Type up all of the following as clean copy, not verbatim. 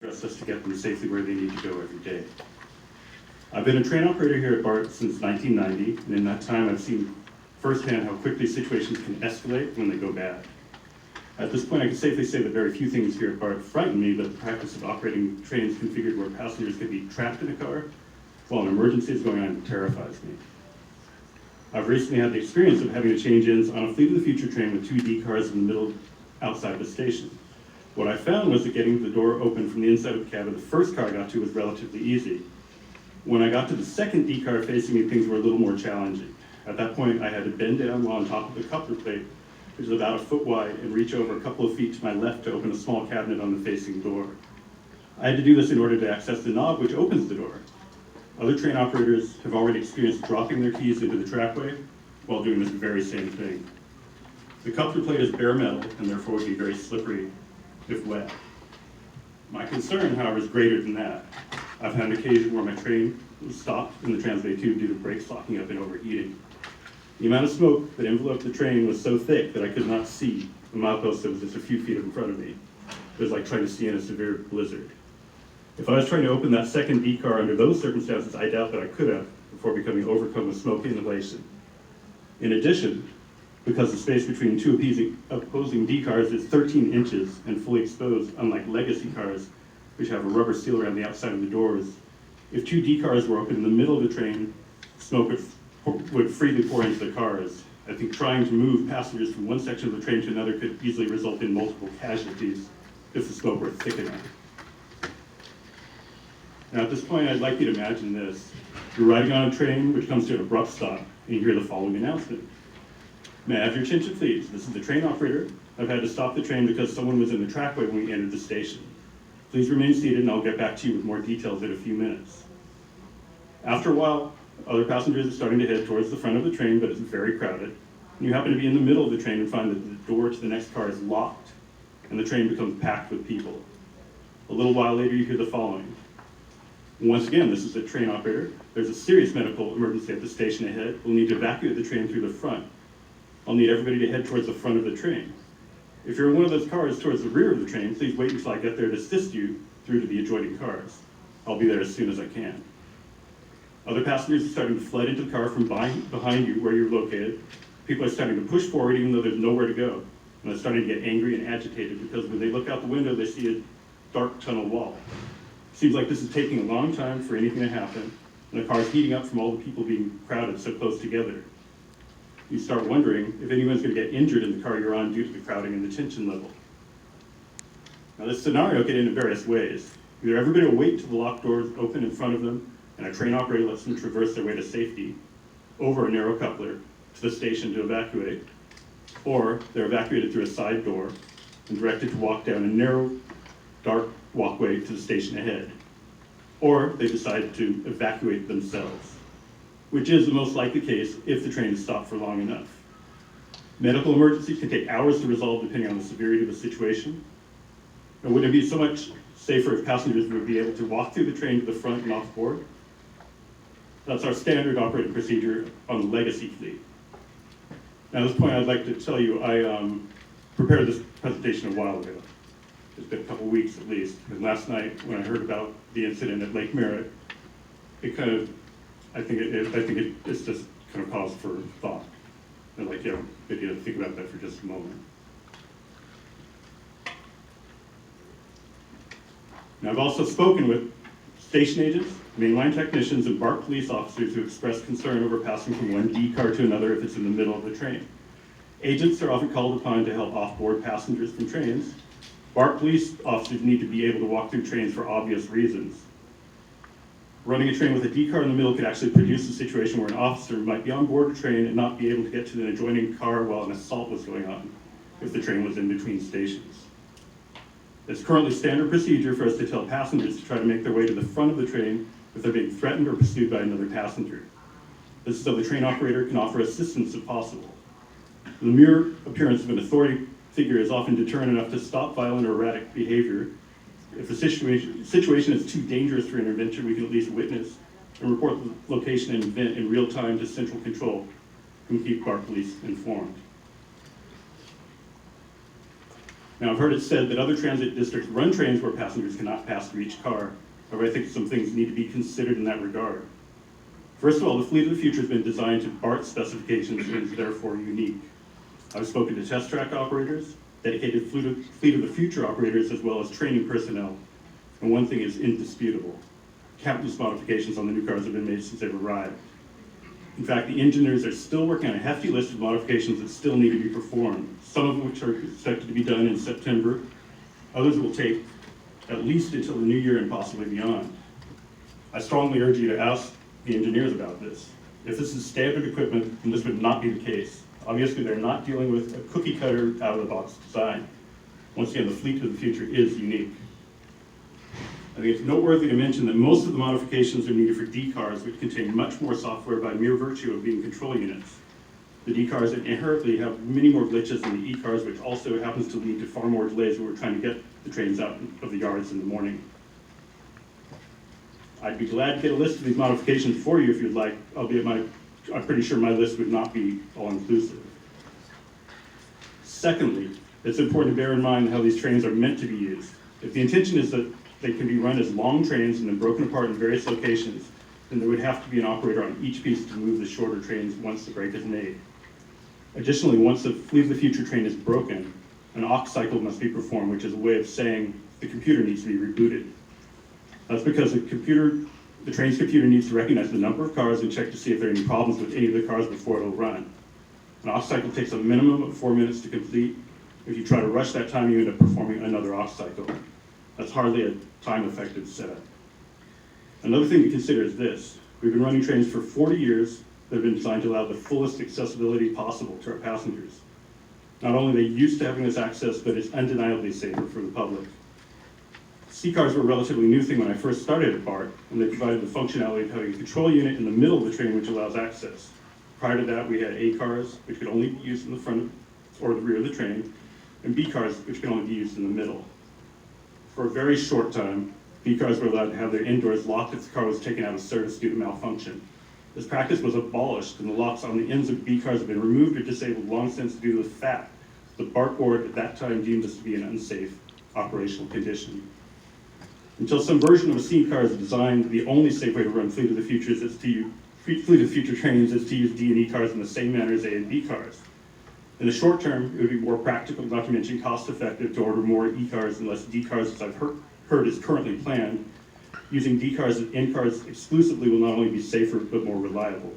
trust us to get them safely where they need to go every day. I've been a train operator here at BART since 1990, and in that time I've seen firsthand how quickly situations can escalate when they go bad. At this point, I can safely say that very few things here at BART frighten me, but the practice of operating trains configured where passengers can be trapped in a car while an emergency is going on terrifies me. I've recently had the experience of having to change ends on a Fleet of the Future train with 2 D cars in the middle outside the station. What I found was that getting the door open from the inside of the cab of the first car I got to was relatively easy. When I got to the second D car facing me, things were a little more challenging. At that point, I had to bend down while on top of the coupler plate, which is about 1 foot wide, and reach over a couple of feet to my left to open a small cabinet on the facing door. I had to do this in order to access the knob which opens the door. Other train operators have already experienced dropping their keys into the trackway while doing this very same thing. The coupler plate is bare metal and therefore would be very slippery if wet. My concern, however, is greater than that. I've had an occasion where my train was stopped in the transbay tube due to brakes locking up and overheating. The amount of smoke that enveloped the train was so thick that I could not see the milepost that was just a few feet in front of me. It was like trying to see in a severe blizzard. If I was trying to open that second D car under those circumstances, I doubt that I could have before becoming overcome with smoke inhalation. In addition, because the space between 2 opposing D cars is 13 inches and fully exposed, unlike legacy cars, which have a rubber seal around the outside of the doors, if 2 D cars were open in the middle of the train, smoke would freely pour into the cars. I think trying to move passengers from one section of the train to another could easily result in multiple casualties if the smoke were thick enough. Now at this point, I'd like you to imagine this. You're riding on a train which comes to an abrupt stop, and you hear the following announcement. May I have your attention, please? This is the train operator. I've had to stop the train because someone was in the trackway when we entered the station. Please remain seated and I'll get back to you with more details in a few minutes. After a while, other passengers are starting to head towards the front of the train, but it's very crowded. And you happen to be in the middle of the train and find that the door to the next car is locked, and the train becomes packed with people. A little while later, you hear the following. Once again, this is a train operator. There's a serious medical emergency at the station ahead. We'll need to evacuate the train through the front. I'll need everybody to head towards the front of the train. If you're in one of those cars towards the rear of the train, please wait until I get there to assist you through to the adjoining cars. I'll be there as soon as I can. Other passengers are starting to flood into the car from behind you where you're located. People are starting to push forward even though there's nowhere to go. And they're starting to get angry and agitated because when they look out the window, they see a dark tunnel wall. Seems like this is taking a long time for anything to happen, and the car's heating up from all the people being crowded so close together. You start wondering if anyone's going to get injured in the car you're on due to the crowding and the tension level. Now this scenario could end in various ways. Either everybody will wait till the locked doors open in front of them and a train operator lets them traverse their way to safety over a narrow coupler to the station to evacuate, or they're evacuated through a side door and directed to walk down a narrow, dark walkway to the station ahead. Or they decide to evacuate themselves, which is the most likely case if the train is stopped for long enough. Medical emergencies can take hours to resolve depending on the severity of the situation. And would it be so much safer if passengers would be able to walk through the train to the front and off board? That's our standard operating procedure on the legacy fleet. Now at this point I'd like to tell you I prepared this presentation a while ago. It's been a couple weeks at least, and last night when I heard about the incident at Lake Merritt, it kind of, I think it's just kind of cause for thought. I'd like you to think about that for just a moment. Now I've also spoken with station agents, mainline technicians, and BART police officers who express concern over passing from one D car to another if it's in the middle of the train. Agents are often called upon to help off-board passengers from trains. BART police officers need to be able to walk through trains for obvious reasons. Running a train with a D car in the middle could actually produce a situation where an officer might be on board a train and not be able to get to an adjoining car while an assault was going on if the train was in between stations. It's currently standard procedure for us to tell passengers to try to make their way to the front of the train if they're being threatened or pursued by another passenger. This is so the train operator can offer assistance if possible. The mere appearance of an authority figure is often deterrent enough to stop violent or erratic behavior. If the situation is too dangerous for intervention, we can at least witness and report the location and event in real time to central control and keep BART police informed. Now, I've heard it said that other transit districts run trains where passengers cannot pass through each car. However, I think some things need to be considered in that regard. First of all, the Fleet of the Future has been designed to BART specifications and is therefore unique. I've spoken to test track operators, dedicated Fleet of the Future operators, as well as training personnel. And one thing is indisputable. Countless modifications on the new cars have been made since they've arrived. In fact, the engineers are still working on a hefty list of modifications that still need to be performed, some of which are expected to be done in September. Others will take at least until the new year and possibly beyond. I strongly urge you to ask the engineers about this. If this is standard equipment, then this would not be the case. Obviously, they're not dealing with a cookie cutter out-of-the-box design. Once again, the Fleet of the Future is unique. I think it's noteworthy to mention that most of the modifications are needed for D cars, which contain much more software by mere virtue of being control units. The D cars inherently have many more glitches than the E cars, which also happens to lead to far more delays when we're trying to get the trains out of the yards in the morning. I'd be glad to get a list of these modifications for you if you'd like, albeit I'm pretty sure my list would not be all-inclusive. Secondly, it's important to bear in mind how these trains are meant to be used. If the intention is that they can be run as long trains and then broken apart in various locations, then there would have to be an operator on each piece to move the shorter trains once the break is made. Additionally, once the Fleet of the Future train is broken, an aux cycle must be performed, which is a way of saying the computer needs to be rebooted. That's because the train's computer needs to recognize the number of cars and check to see if there are any problems with any of the cars before it'll run. An aux cycle takes a minimum of 4 minutes to complete. If you try to rush that time, you end up performing another aux cycle. That's hardly a time-effective setup. Another thing to consider is this. We've been running trains for 40 years that have been designed to allow the fullest accessibility possible to our passengers. Not only are they used to having this access, but it's undeniably safer for the public. C-cars were a relatively new thing when I first started at BART, and they provided the functionality of having a control unit in the middle of the train which allows access. Prior to that, we had A cars, which could only be used in the front or the rear of the train, and B cars, which could only be used in the middle. For a very short time, B cars were allowed to have their indoors locked if the car was taken out of service due to malfunction. This practice was abolished, and the locks on the ends of B cars have been removed or disabled long since due to the fact the BART board at that time deemed this to be an unsafe operational condition. Until some version of a C car is designed, the only safe way to run Fleet of the Future is Fleet of the Future trains is to use D and E cars in the same manner as A and B cars. In the short term, it would be more practical, not to mention cost-effective, to order more E cars and less D cars, as I've heard is currently planned. Using D cars and N cars exclusively will not only be safer, but more reliable.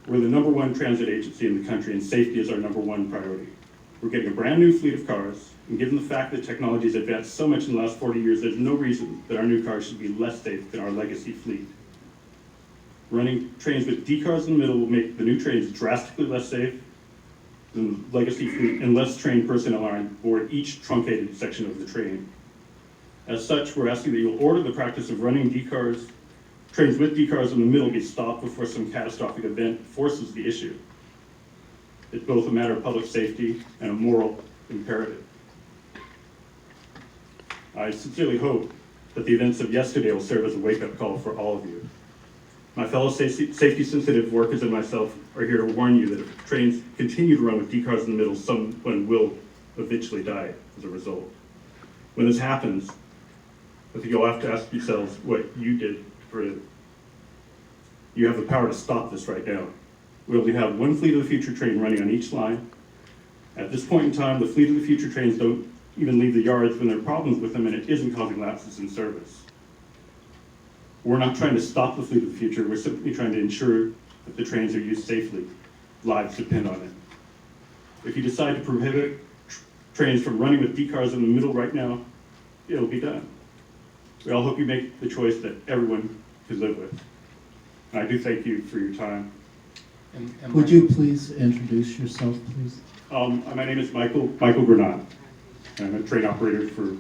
We're the #1 transit agency in the country, and safety is our #1 priority. We're getting a brand new fleet of cars, and given the fact that technology has advanced so much in the last 40 years, there's no reason that our new cars should be less safe than our legacy fleet. Running trains with D cars in the middle will make the new trains drastically less safe than the legacy fleet, and less trained personnel are on board each truncated section of the train. As such, we're asking that you'll order the practice of running trains with D cars in the middle be stopped before some catastrophic event forces the issue. It's both a matter of public safety and a moral imperative. I sincerely hope that the events of yesterday will serve as a wake-up call for all of you. My fellow safety-sensitive workers and myself are here to warn you that if trains continue to run with D cars in the middle, someone will eventually die as a result. When this happens, I think you'll have to ask yourselves what you did to prevent it. You have the power to stop this right now. We only have one Fleet of the Future train running on each line. At this point in time, the Fleet of the Future trains don't even leave the yards when there are problems with them, and it isn't causing lapses in service. We're not trying to stop the Fleet of the Future, we're simply trying to ensure that the trains are used safely. Lives depend on it. If you decide to prohibit trains from running with D cars in the middle right now, it'll be done. We all hope you make the choice that everyone can live with. And I do thank you for your time. Would you please introduce yourself, please? My name is Michael Granat. I'm a train operator for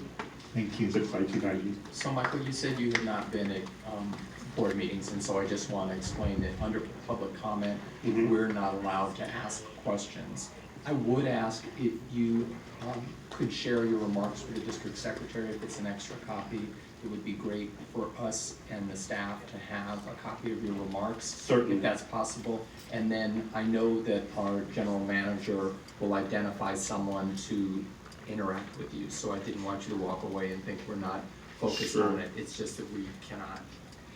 Thank you. since 1990. So Michael, you said you have not been at board meetings, and so I just want to explain that under public comment, we're not allowed to ask questions. I would ask if you could share your remarks with the district secretary, if it's an extra copy. It would be great for us and the staff to have a copy of your remarks. Certainly. If that's possible. And then I know that our general manager will identify someone to interact with you, so I didn't want you to walk away and think we're not focused on Sure. it. It's just that we cannot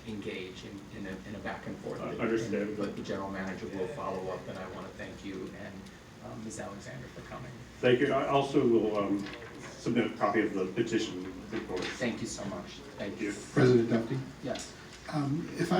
engage in a back and forth. Understand. But the general manager will follow up, and I want to thank you and Ms. Alexander for coming. Thank you. I also will submit a copy of the petition, of course. Thank you so much. Thank you. President Duffy, Yes. if I